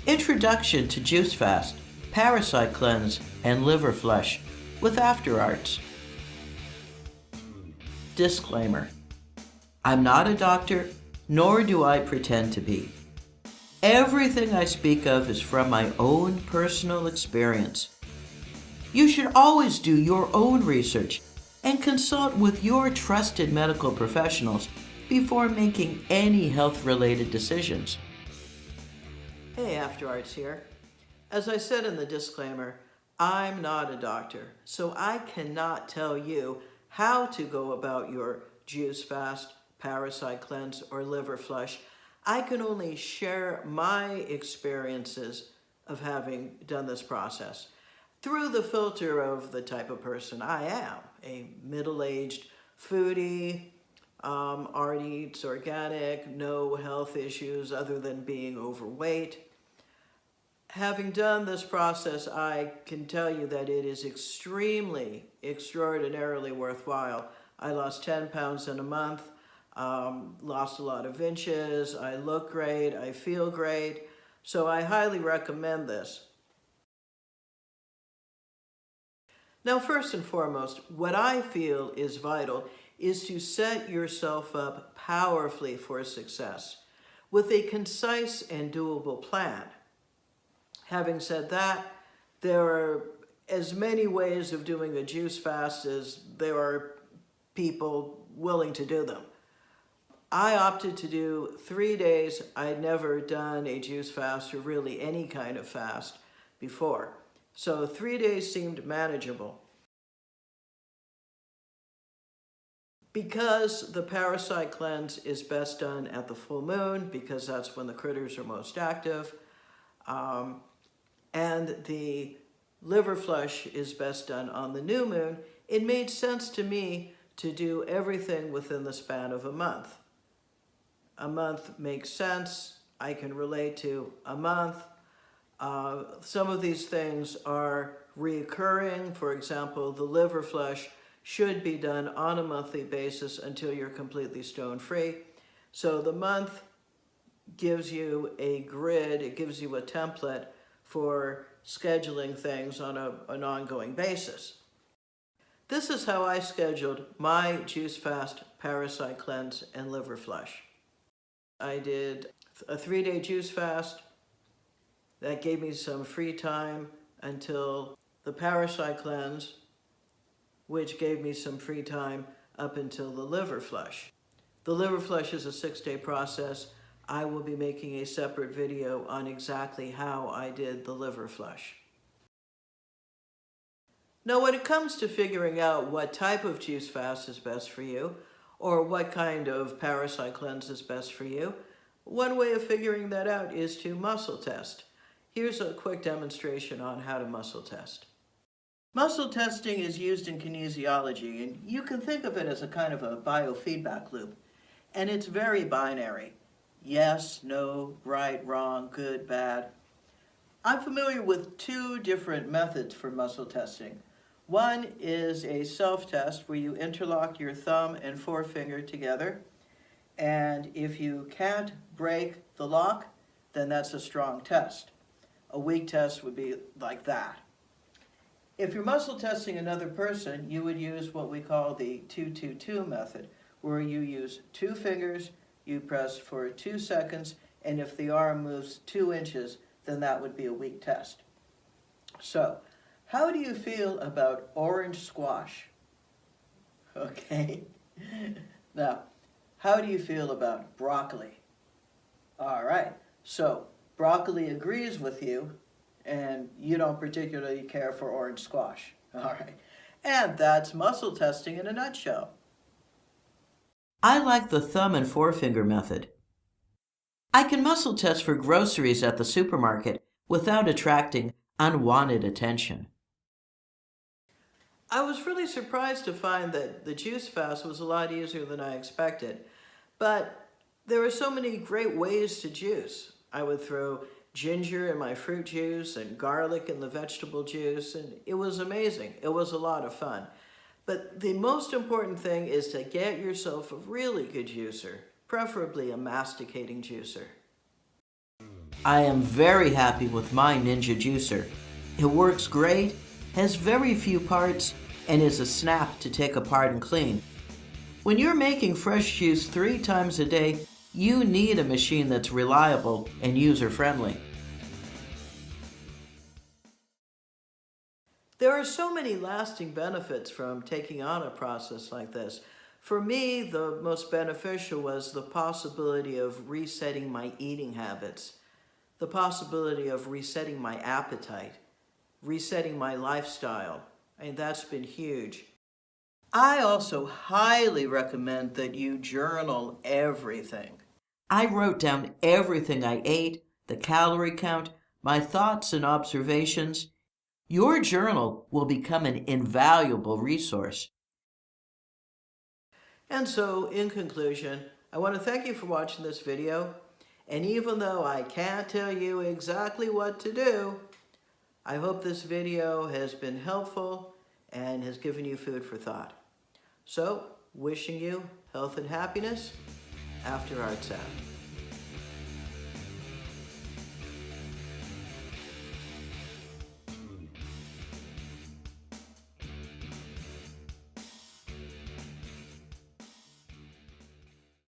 Introduction to Juice Fast, Parasite Cleanse, and Liver Flush with After Arts. Disclaimer: I'm not a doctor, nor do I pretend to be. Everything I speak of is from my own personal experience. You should always do your own research and consult with your trusted medical professionals before making any health-related decisions. Hey, After Arts here. As I said in the disclaimer, I'm not a doctor, so I cannot tell you how to go about your juice fast, parasite cleanse, or liver flush. I can only share my experiences of having done this process through the filter of the type of person I am, a middle-aged foodie, already eats organic, no health issues other than being overweight. Having done this process, I can tell you that it is extraordinarily worthwhile. I lost 10 pounds in a month, lost a lot of inches, I look great, I feel great, so I highly recommend this. Now, first and foremost, what I feel is vital is to set yourself up powerfully for success with a concise and doable plan. Having said that, there are as many ways of doing a juice fast as there are people willing to do them. I opted to do 3 days. I'd never done a juice fast or really any kind of fast before. So 3 days seemed manageable. Because the parasite cleanse is best done at the full moon, because that's when the critters are most active, and the liver flush is best done on the new moon, it made sense to me to do everything within the span of a month. A month makes sense. I can relate to a month. Some of these things are reoccurring. For example, the liver flush should be done on a monthly basis until you're completely stone-free. So the month gives you a grid, it gives you a template for scheduling things on an ongoing basis. This is how I scheduled my juice fast, parasite cleanse, and liver flush. I did a 3-day juice fast. That gave me some free time until the parasite cleanse, which gave me some free time up until the liver flush. The liver flush is a 6-day process. I will be making a separate video on exactly how I did the liver flush. Now, when it comes to figuring out what type of juice fast is best for you, or what kind of parasite cleanse is best for you, one way of figuring that out is to muscle test. Here's a quick demonstration on how to muscle test. Muscle testing is used in kinesiology, and you can think of it as a kind of a biofeedback loop. And it's very binary. Yes, no, right, wrong, good, bad. I'm familiar with 2 different methods for muscle testing. One is a self-test where you interlock your thumb and forefinger together, and if you can't break the lock, then that's a strong test. A weak test would be like that. If you're muscle testing another person, you would use what we call the 2-2-2 method, where you use 2 fingers, you press for 2 seconds, and if the arm moves 2 inches, then that would be a weak test. So, how do you feel about orange squash? Okay. Now, how do you feel about broccoli? All right. So, broccoli agrees with you, and you don't particularly care for orange squash. All right. And that's muscle testing in a nutshell. I like the thumb and forefinger method. I can muscle test for groceries at the supermarket without attracting unwanted attention. I was really surprised to find that the juice fast was a lot easier than I expected, but there are so many great ways to juice. I would throw ginger in my fruit juice and garlic in the vegetable juice, and it was amazing. It was a lot of fun. But the most important thing is to get yourself a really good juicer, preferably a masticating juicer. I am very happy with my Ninja juicer. It works great, has very few parts, and is a snap to take apart and clean. When you're making fresh juice 3 times a day, you need a machine that's reliable and user-friendly. There are so many lasting benefits from taking on a process like this. For me, the most beneficial was the possibility of resetting my eating habits, the possibility of resetting my appetite, resetting my lifestyle, and that's been huge. I also highly recommend that you journal everything. I wrote down everything I ate, the calorie count, my thoughts and observations. Your journal will become an invaluable resource. And so, in conclusion, I want to thank you for watching this video. And even though I can't tell you exactly what to do, I hope this video has been helpful and has given you food for thought. So, wishing you health and happiness. After Arts out.